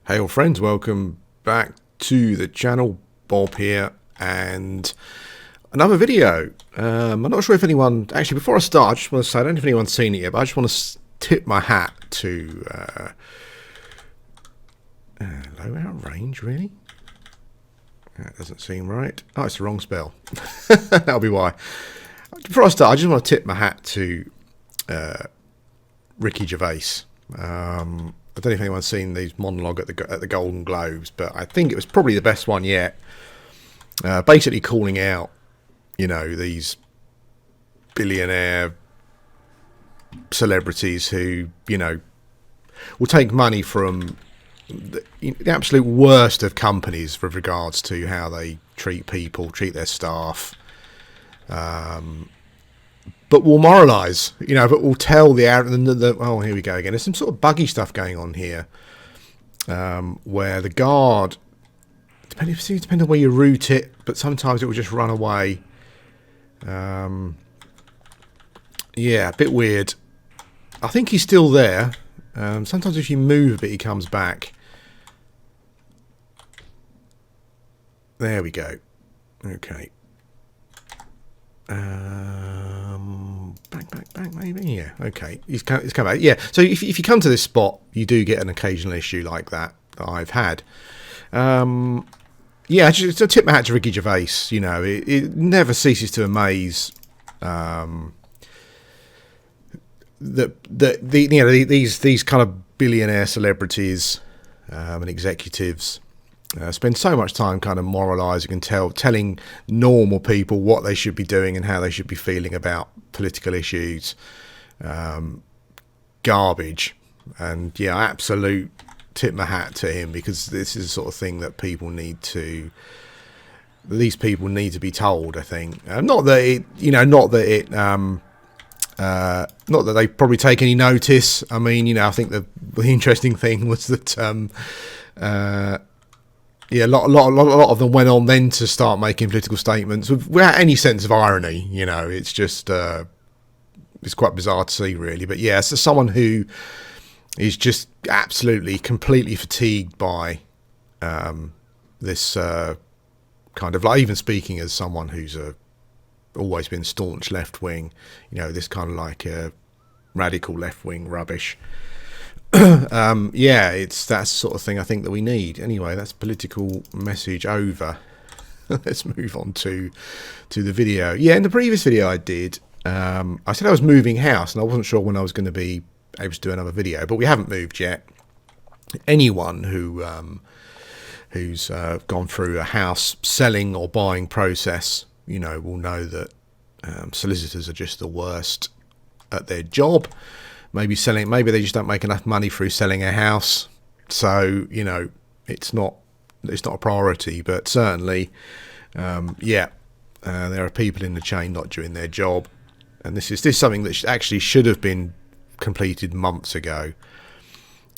Hey all friends, welcome back to the channel. Bob here, and another video. I'm not sure if anyone, actually before I start, I just want to say, I don't know if anyone's seen it yet, but I just want to tip my hat to low out range, really? That doesn't seem right. Oh, it's the wrong spell. That'll be why. Before I start, I just want to tip my hat to Ricky Gervais. I don't know if anyone's seen these monologue at the Golden Globes, but I think it was probably the best one yet. Basically calling out, these billionaire celebrities who, will take money from the absolute worst of companies with regards to how they treat people, treat their staff. But will moralise, but will tell oh, here we go again. There's some sort of buggy stuff going on here, where the guard, depending on where you route it, but sometimes it will just run away. Yeah, a bit weird. I think he's still there. Sometimes if you move a bit, he comes back. There we go. Okay. Back, maybe. Yeah. Okay. He's come back. Yeah. So if you come to this spot, you do get an occasional issue like that I've had. Yeah. Just a tip my hat to Ricky Gervais. It never ceases to amaze. These kind of billionaire celebrities and executives spend so much time kind of moralising and telling normal people what they should be doing and how they should be feeling about political issues. Garbage. And yeah, I absolute tip my hat to him, because this is the sort of thing that these people need to be told, I think. Not that they probably take any notice. I mean, I think the interesting thing was that a lot of them went on then to start making political statements without any sense of irony. It's just it's quite bizarre to see, really. But yeah, so someone who is just absolutely, completely fatigued by this kind of, like, even speaking as someone who's always been staunch left wing, this kind of like radical left wing rubbish. Yeah, it's that sort of thing I think that we need. Anyway, that's political message over. Let's move on to the video. Yeah, in the previous video I did, I said I was moving house, and I wasn't sure when I was going to be able to do another video, but we haven't moved yet. Anyone who's gone through a house selling or buying process, will know that solicitors are just the worst at their job. Maybe they just don't make enough money through selling a house, so it's not a priority. But certainly, there are people in the chain not doing their job, and this is something that actually should have been completed months ago,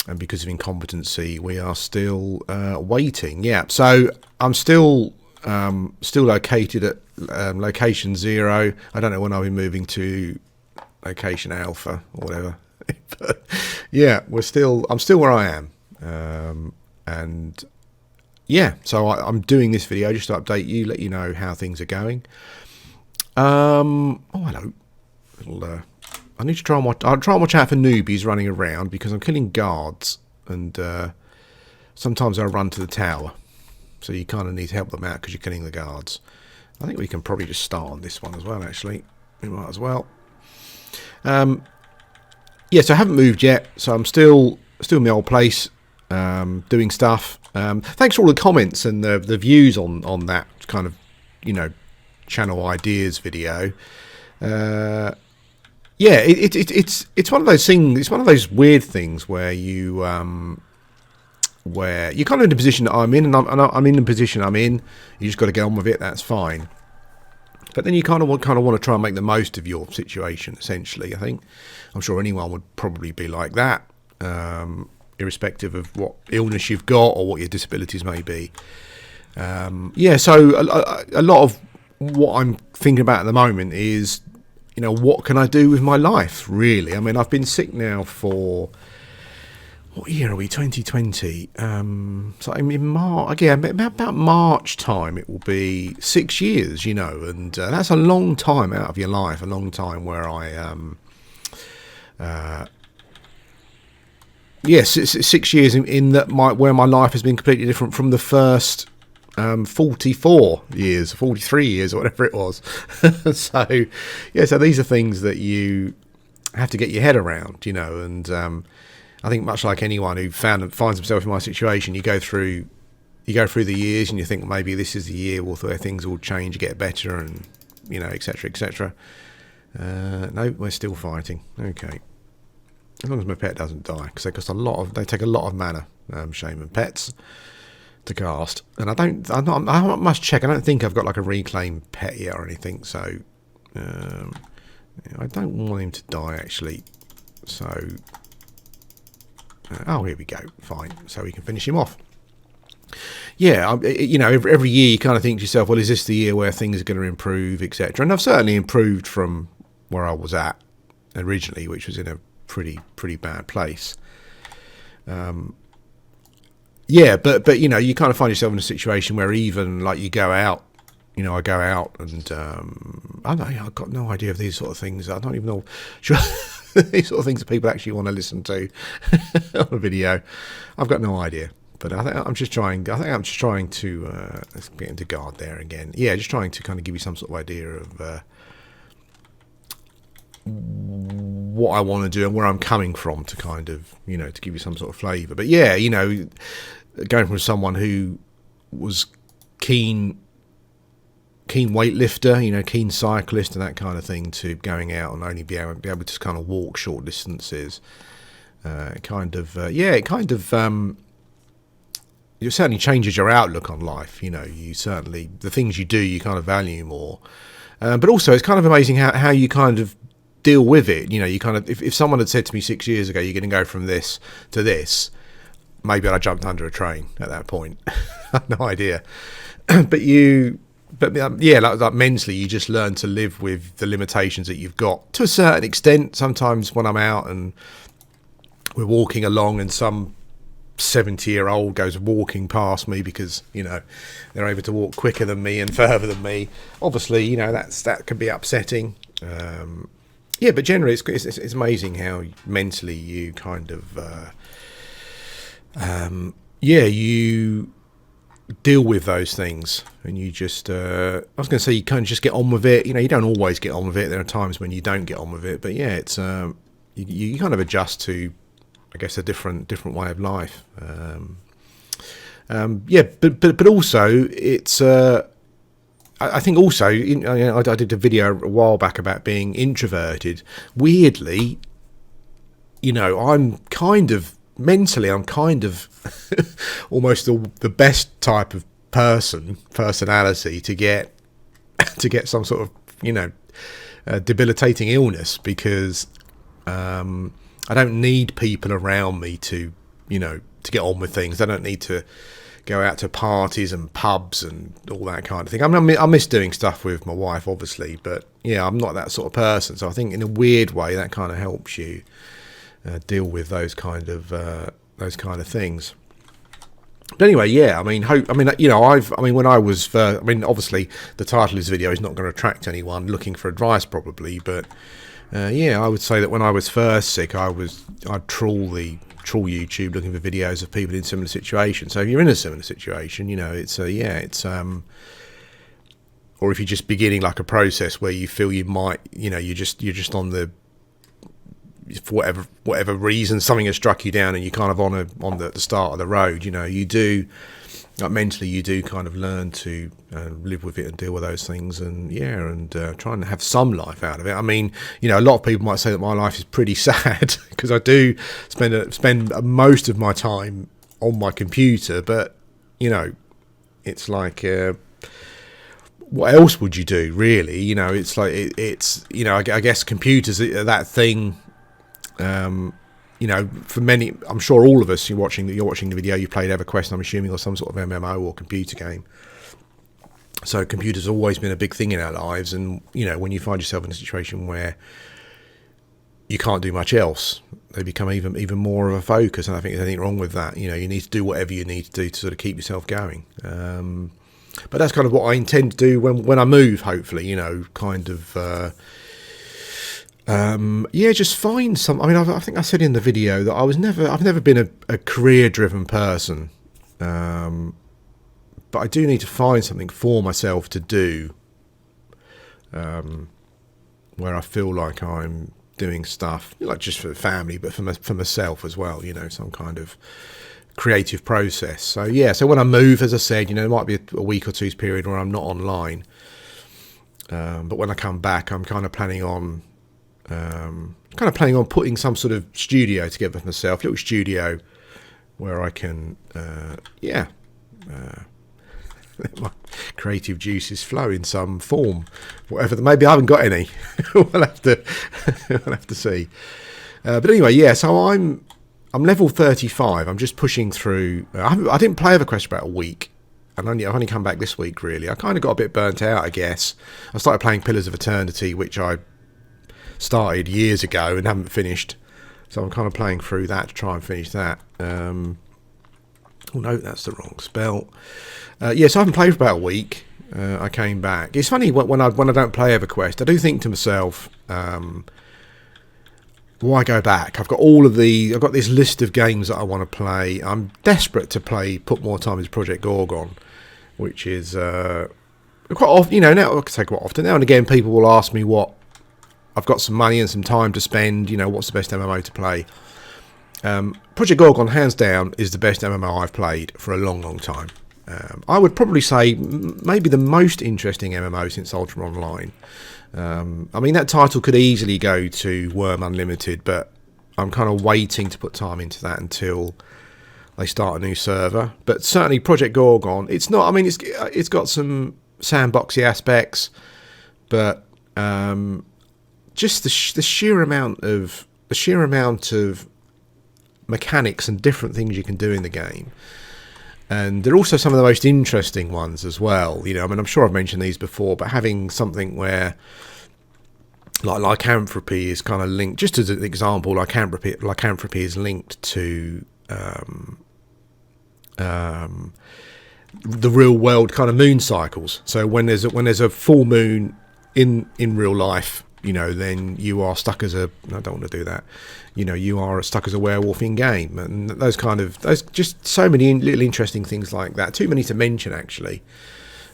and because of incompetency, we are still waiting. Yeah, so I'm still located at location 0. I don't know when I'll be moving to location Alpha or whatever. But yeah, I'm still where I am, and yeah, so I'm doing this video just to update you, let you know how things are going. Oh, hello. I need to try and watch. I'll try and watch out for newbies running around, because I'm killing guards, and sometimes I run to the tower, so you kind of need to help them out because you're killing the guards. I think we can probably just start on this one as well. Actually, we might as well. Yeah, so I haven't moved yet, so I'm still in my old place, doing stuff. Thanks for all the comments and the views on that kind of, channel ideas video. Yeah, it's one of those things. It's one of those weird things where you're kind of in the position that I'm in, and I'm in the position I'm in. You just got to get on with it. That's fine. But then you kind of want to try and make the most of your situation, essentially. I think I'm sure anyone would probably be like that, irrespective of what illness you've got or what your disabilities may be. Yeah, so a lot of what I'm thinking about at the moment is, what can I do with my life, really? I mean, I've been sick now for what year are we? 2020. So in March, again, about March time, it will be 6 years, and that's a long time out of your life, a long time where yes, 6 years in that where my life has been completely different from the first 44 years, 43 years, or whatever it was. So, yeah, so these are things that you have to get your head around, and I think much like anyone who finds himself in my situation, you go through the years and you think maybe this is the year where things will change, get better, and etc., etc. No, we're still fighting. Okay, as long as my pet doesn't die, because they take a lot of mana. Shaman pets to cast, and I must check. I don't think I've got like a reclaim pet yet or anything, so I don't want him to die actually. So. Oh, here we go. Fine. So we can finish him off. Yeah, every year you kind of think to yourself, well, is this the year where things are going to improve, etc.? And I've certainly improved from where I was at originally, which was in a pretty bad place. Yeah, but you kind of find yourself in a situation where even like you go out, I go out and I've got no idea of these sort of things. I don't even know. These sort of things that people actually want to listen to on a video. I've got no idea, but I think I'm just trying to let's get into guard there again. Yeah, just trying to kind of give you some sort of idea of what I want to do and where I'm coming from to kind of to give you some sort of flavour. But yeah, going from someone who was keen weightlifter, keen cyclist and that kind of thing, to going out and only be able to just kind of walk short distances. It certainly changes your outlook on life. You certainly, the things you do, you kind of value more. But also, it's kind of amazing how you kind of deal with it. You kind of, if someone had said to me 6 years ago, you're going to go from this to this, maybe I'd have jumped under a train at that point. I have no idea. But yeah, like mentally, you just learn to live with the limitations that you've got to a certain extent. Sometimes when I'm out and we're walking along and some 70-year-old goes walking past me because they're able to walk quicker than me and further than me, obviously that can be upsetting. Yeah, but generally it's amazing how mentally you kind of you deal with those things, and you just I was going to say you kind of just get on with it. You don't always get on with it. There are times when you don't get on with it, but yeah, it's you kind of adjust to, I guess, a different way of life. Yeah, but also it's I think also I did a video a while back about being introverted. Weirdly, I'm kind of mentally, I'm kind of almost the best type of personality to get some sort of debilitating illness, because I don't need people around me to get on with things. I don't need to go out to parties and pubs and all that kind of thing. I miss doing stuff with my wife, obviously, but yeah, I'm not that sort of person. So I think in a weird way that kind of helps you deal with those kind of things. But anyway, yeah, when I was first, obviously the title of this video is not going to attract anyone looking for advice probably, but yeah, I would say that when I was first sick, I'd trawl YouTube looking for videos of people in similar situations. So if you're in a similar situation, it's or if you're just beginning like a process where you feel you might, you're just on the, for whatever reason, something has struck you down and you're kind of on the start of the road, you do, like mentally, you do kind of learn to live with it and deal with those things, and try and have some life out of it. A lot of people might say that my life is pretty sad because I do spend most of my time on my computer, but it's like what else would you do, really? It's like I guess computers are that thing. For many, I'm sure all of us, you're watching the video, you played Everquest, I'm assuming, or some sort of MMO or computer game. So computers have always been a big thing in our lives, and when you find yourself in a situation where you can't do much else, they become even more of a focus. And I think there's anything wrong with that. You know, you need to do whatever you need to do to sort of keep yourself going. But that's kind of what I intend to do when I move. Hopefully, you know, kind of. Just find some. I mean, I think I said in the video that I've never been a career-driven person, but I do need to find something for myself to do, where I feel like I'm doing stuff, not just for the family, but for myself as well. You know, some kind of creative process. So yeah, so when I move, as I said, you know, there might be a week or two's period where I'm not online, but when I come back, I'm kind of planning on. Putting some sort of studio together for myself, little studio where I can, let my creative juices flow in some form, whatever. Maybe I haven't got any. we'll have to see. But anyway, yeah. So I'm level 35. I'm just pushing through. I didn't play Everquest for about a week. I've only come back this week. Really, I kind of got a bit burnt out, I guess. I started playing Pillars of Eternity, which I started years ago and haven't finished, so I'm kind of playing through that to try and finish that. Oh no, that's the wrong spell. So I haven't played for about a week. I came back. It's funny when I don't play Everquest, I do think to myself, why go back? I've got this list of games that I want to play. I'm desperate to put more time into Project Gorgon, which is quite often. You know, now I could say quite often. Now and again, people will ask me what. I've got some money and some time to spend, you know, what's the best MMO to play? Project Gorgon, hands down, is the best MMO I've played for a long, long time. I would probably say maybe the most interesting MMO since Ultra Online. I mean, that title could easily go to Worm Unlimited, but I'm kind of waiting to put time into that until they start a new server. But certainly Project Gorgon, it's not, I mean, it's got some sandboxy aspects, but... just the sheer amount of mechanics and different things you can do in the game, and they're also some of the most interesting ones as well. You know, I mean, I'm sure I've mentioned these before, but having something where lycanthropy is kind of linked, just as an example, lycanthropy is linked to the real world kind of moon cycles. So when there's a full moon in real life, you know, then you are stuck as I don't want to do that. You know, you are stuck as a werewolf in game, and those just so many little interesting things like that. Too many to mention, actually.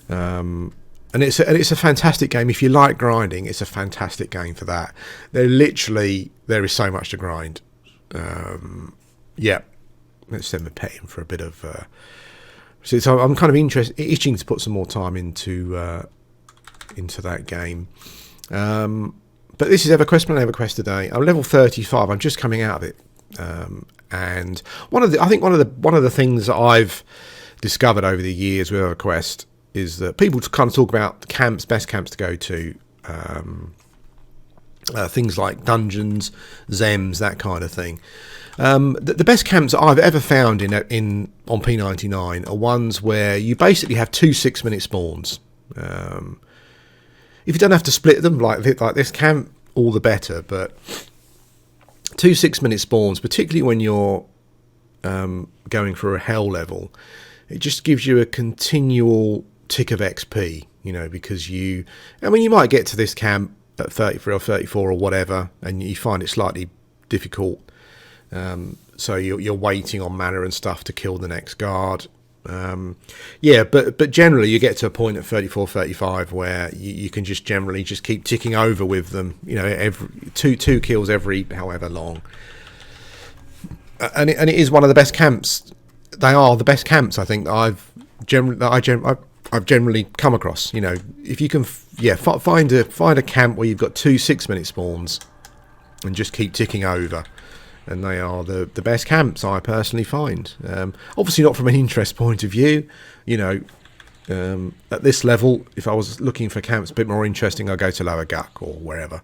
And it's a fantastic game. If you like grinding, it's a fantastic game for that. There is so much to grind. Let's send my pet in for a bit of. So I'm kind of itching to put some more time into that game. But this is Everquest, playing Everquest today. I'm level 35. I'm just coming out of it, and one of the things that I've discovered over the years with Everquest is that people kind of talk about camps, best camps to go to, things like dungeons, zems, that kind of thing. The best camps that I've ever found on P99 are ones where you basically have 2 6-minute spawns. If you don't have to split them like this camp, all the better. But 2 6-minute spawns, particularly when you're going for a hell level, it just gives you a continual tick of XP. You know, because you might get to this camp at 33 or 34 or whatever, and you find it slightly difficult. So you're waiting on mana and stuff to kill the next guard. But generally you get to a point at 34, 35 where you can just generally just keep ticking over with them, you know, every two kills every however long, and it is one of the best camps. They are the best camps, I think, that I've generally come across. You know, if you can find a camp where you've got 2 6-minute spawns and just keep ticking over, and they are the best camps I personally find. Obviously not from an interest point of view. You know, at this level, if I was looking for camps a bit more interesting, I'd go to Lower Guck or wherever.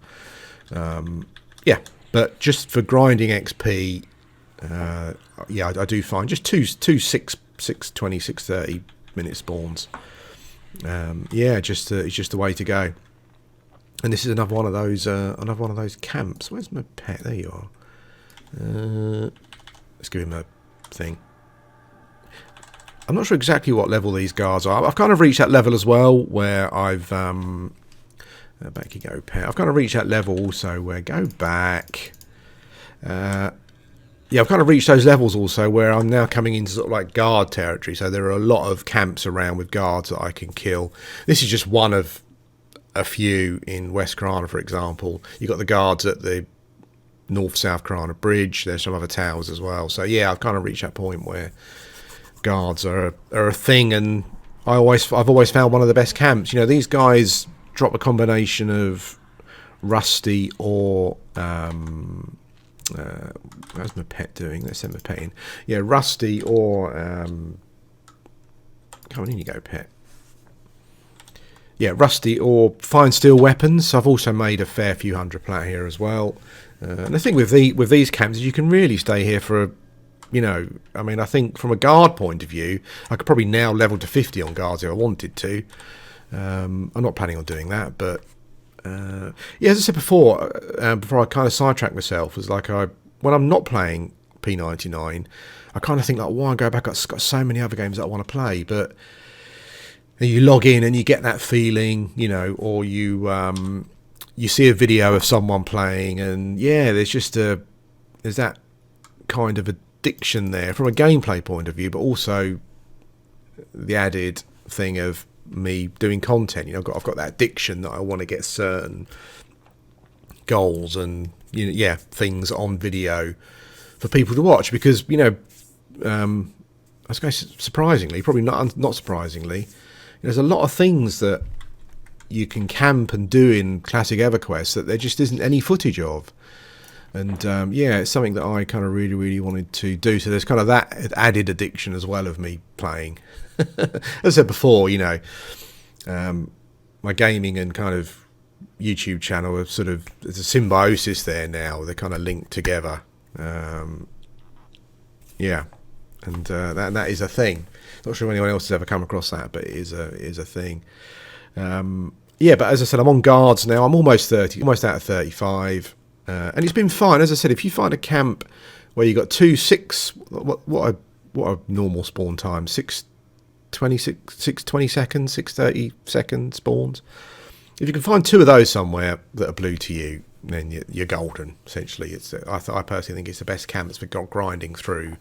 But just for grinding XP, I do find just two 6, 20, 6:30 minute spawns. It's just the way to go. And this is another one of those camps. Where's my pet? There you are. Let's give him a thing. I'm not sure exactly what level these guards are. I've kind of reached that level as well where I've back you go, pet. I've kind of reached that level also where go back. Yeah, I've kind of reached those levels also where I'm now coming into sort of like guard territory. So there are a lot of camps around with guards that I can kill. This is just one of a few in West Krana, for example. You've got the guards at the North-South Krana Bridge. There's some other towers as well. So yeah, I've kind of reached that point where guards are a thing, and I've always found one of the best camps. You know, these guys drop a combination of Rusty or how's my pet doing? Let's send my pet in. Yeah, Rusty or come on in, you go, pet. Yeah, Rusty or fine steel weapons. I've also made a fair few hundred plat here as well. And the thing with these camps is you can really stay here for you know, I mean, I think from a guard point of view, I could probably now level to 50 on guards if I wanted to. I'm not planning on doing that, but yeah, as I said before I kind of sidetracked myself, was like when I'm not playing P99, I kind of think like, why go back? I've got so many other games that I want to play, but you log in and you get that feeling, you know, or you see a video of someone playing, and yeah, there's that kind of addiction there from a gameplay point of view, but also the added thing of me doing content. You know, I've got that addiction that I want to get certain goals and, you know, yeah, things on video for people to watch, because, you know, I suppose surprisingly, probably not surprisingly, there's a lot of things that you can camp and do in classic Everquest that there just isn't any footage of. And yeah, it's something that I kind of really wanted to do. So there's kind of that added addiction as well of me playing. As I said before, you know, my gaming and kind of YouTube channel are sort of, there's a symbiosis there now. They're kind of linked together. Yeah, and that is a thing. Not sure if anyone else has ever come across that, but it is a thing. Yeah, but as I said, I'm on guards now. I'm almost 30, almost out of 35. And it's been fine. As I said, if you find a camp where you got 20 spawn time, 20 seconds, 6:30 second spawns. If you can find 2 of those somewhere that are blue to you, then you're golden. Essentially, I personally think it's the best camps for grinding through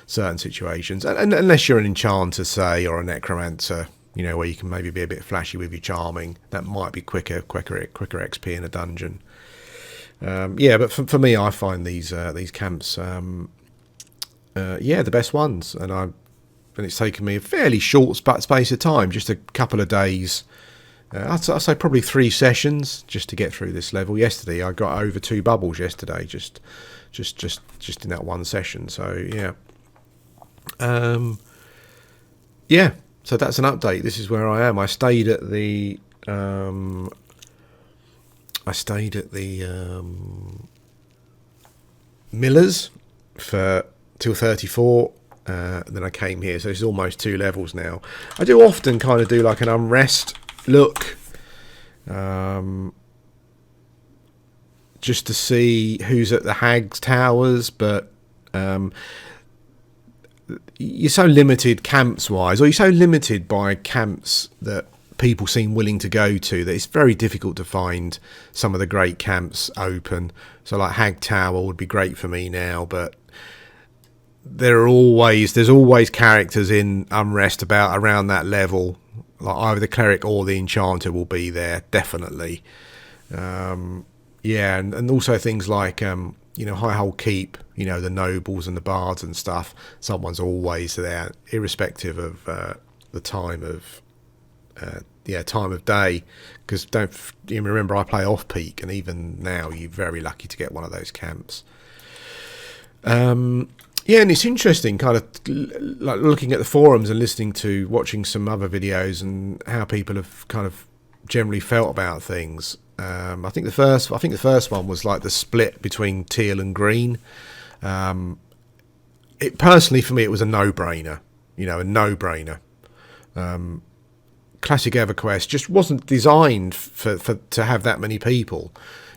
certain situations, and unless you're an enchanter, say, or a necromancer, you know, where you can maybe be a bit flashy with your charming, that might be quicker XP in a dungeon. Yeah, but for me, I find these camps, yeah, the best ones, and it's taken me a fairly short space of time, just a couple of days. I'd say probably 3 sessions just to get through this level. Yesterday, I got over 2 bubbles yesterday, just in that one session. So yeah, yeah. So that's an update. This is where I am. I stayed at the Millers for till 34. Then I came here, so it's almost 2 levels now. I do often kind of do like an unrest look, just to see who's at the Hag's Towers, but you're so limited camps wise, or you're so limited by camps that people seem willing to go to, that it's very difficult to find some of the great camps open. So like Hag Tower would be great for me now, but there's always characters in Unrest around that level. Like either the cleric or the enchanter will be there, definitely. Yeah, and also things like you know, Highhold Keep, you know, the nobles and the bards and stuff. Someone's always there, irrespective of the time of day. Because don't you remember, I play off peak, and even now you're very lucky to get one of those camps. Yeah, and it's interesting, kind of like looking at the forums and watching some other videos and how people have kind of generally felt about things. I think the first one was like the split between teal and green. It personally, for me, it was a no-brainer. You know, a no-brainer. Classic EverQuest just wasn't designed to have that many people.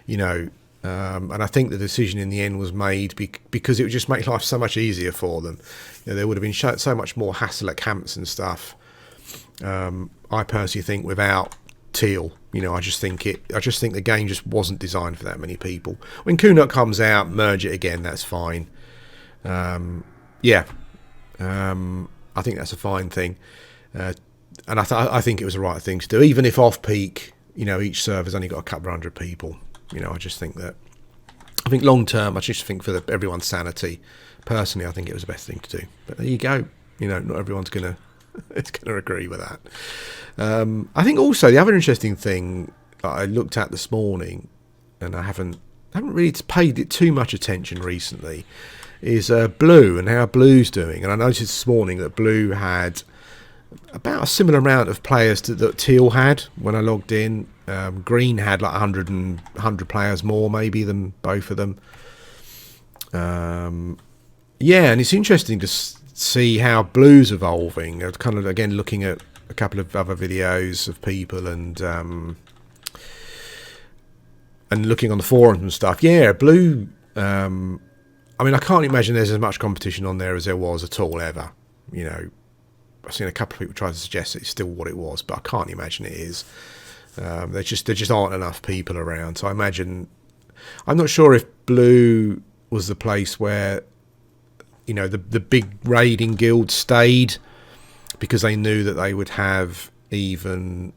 You know, And I think the decision in the end was made because it would just make life so much easier for them. There would have been so much more hassle at camps and stuff. I personally think without Teal, I just think the game just wasn't designed for that many people. When Kunut comes out, merge it again. That's fine. I think that's a fine thing, and I think it was the right thing to do. Even if off peak, each server's only got a couple of hundred people. I just think that. I think long term, I just think for everyone's sanity, personally, I think it was the best thing to do. But there you go. Not everyone's gonna agree with that. I think also the other interesting thing that I looked at this morning, and I haven't really paid it too much attention recently, is Blue and how Blue's doing. And I noticed this morning that Blue had about a similar amount of players that Teal had when I logged in. Green had like 100 players more maybe than both of them. And it's interesting to see how Blue's evolving. I'm kind of again looking at a couple of other videos of people and looking on the forums and stuff. Yeah, Blue. I can't imagine there's as much competition on there as there was at all ever. I've seen a couple of people try to suggest it's still what it was, but I can't imagine it is. There just aren't enough people around. So I imagine, I'm not sure if Blue was the place where, the big raiding guilds stayed because they knew that they would have even,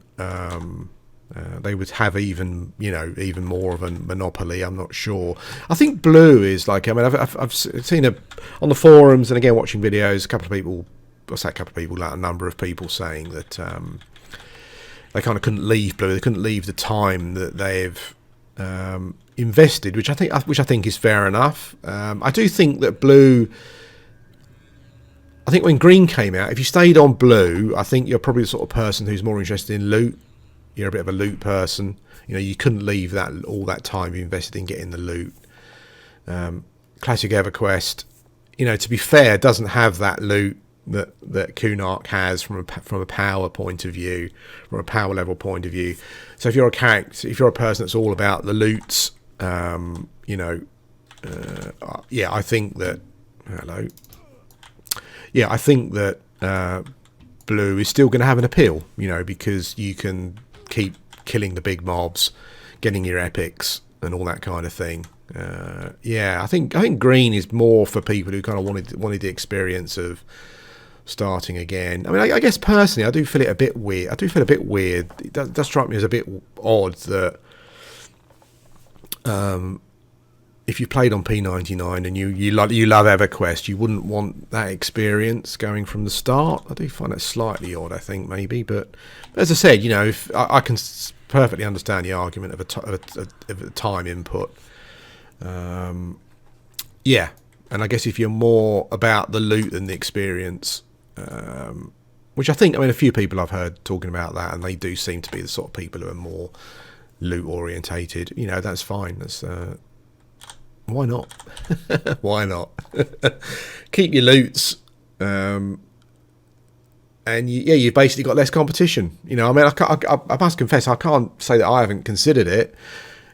even more of a monopoly. I'm not sure. I think Blue is like, I've seen on the forums and again watching videos, a number of people saying that they kind of couldn't leave Blue. They couldn't leave the time that they've invested, which I think is fair enough. I do think that Blue. I think when Green came out, if you stayed on Blue, I think you're probably the sort of person who's more interested in loot. You're a bit of a loot person. You couldn't leave all that time you invested in getting the loot. Classic EverQuest, to be fair, doesn't have that loot that Kunark has from a power point of view, from a power level point of view. So if you're a person that's all about the loots, I think that I think that Blue is still going to have an appeal, because you can keep killing the big mobs, getting your epics and all that kind of thing. I think Green is more for people who kind of wanted the experience of starting again. I guess personally I do feel it a bit weird. It does strike me as a bit odd that if you played on P99 and you love EverQuest, you wouldn't want that experience going from the start. I do find that slightly odd, I think, maybe. But as I said, if I can perfectly understand the argument of a time input. And I guess if you're more about the loot than the experience, which I think, a few people I've heard talking about that, and they do seem to be the sort of people who are more loot orientated. That's fine. That's why not? Why not? Keep your loots, and you've basically got less competition. I must confess, I can't say that I haven't considered it.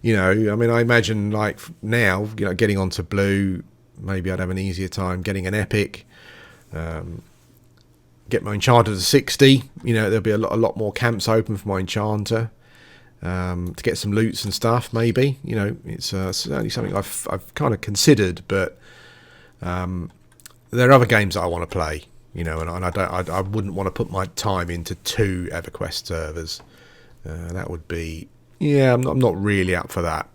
I imagine like now, getting onto Blue, maybe I'd have an easier time getting an epic. Get my enchanter to 60. There'll be a lot more camps open for my enchanter. To get some loots and stuff, maybe. It's certainly something I've kind of considered, but there are other games that I want to play, and I wouldn't want to put my time into 2 EverQuest servers. That would be, I'm not really up for that.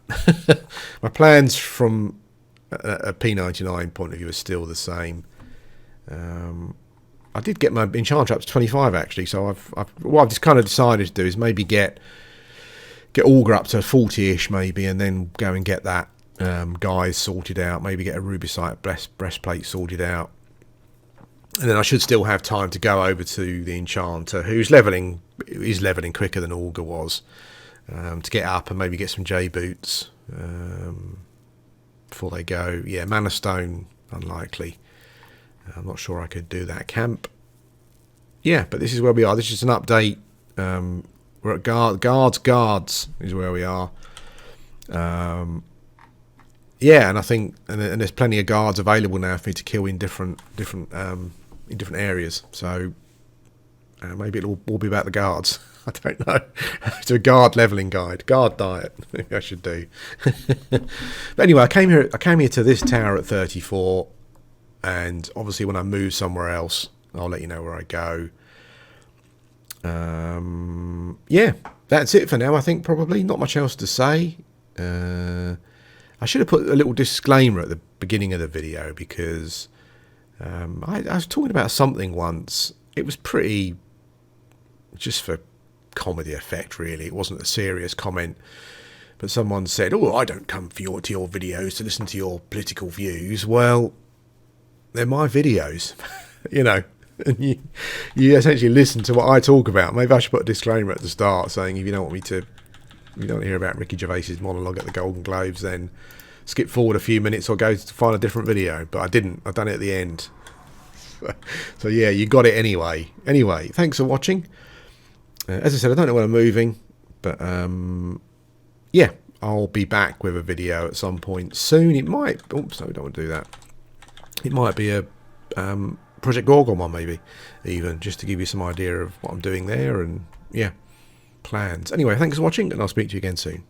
My plans from a P99 point of view are still the same. I did get my enchanter up to 25 actually, so what I've just kind of decided to do is maybe get Augur up to 40-ish maybe, and then go and get that guys sorted out, maybe get a Rubicite breastplate sorted out, and then I should still have time to go over to the enchanter, who's leveling quicker than Augur was, to get up and maybe get some J boots before they go. Mana Stone unlikely. I'm not sure I could do that camp. But this is where we are. This is an update. We're at guards is where we are. yeah, and I think and there's plenty of guards available now for me to kill in different areas. So maybe it'll all be about the guards. I don't know. It's a guard leveling guide, guard diet. Maybe I should do. But anyway, I came here to this tower at 34, and obviously when I move somewhere else, I'll let you know where I go. Yeah, that's it for now. I think probably not much else to say. I should have put a little disclaimer at the beginning of the video because I was talking about something once. It was pretty just for comedy effect, really. It wasn't a serious comment, but someone said, "Oh, I don't come to your videos to listen to your political views." Well, they're my videos, you know. And you essentially listen to what I talk about. Maybe I should put a disclaimer at the start saying if you don't want to hear about Ricky Gervais's monologue at the Golden Globes, then skip forward a few minutes or go to find a different video. But I didn't. I've done it at the end. So yeah, you got it anyway. Anyway, thanks for watching. As I said, I don't know when I'm moving, but yeah, I'll be back with a video at some point soon. It might. Oops, no, we don't want to do that. It might be a Project Gorgon one, maybe, even, just to give you some idea of what I'm doing there and, yeah, plans. Anyway, thanks for watching, and I'll speak to you again soon.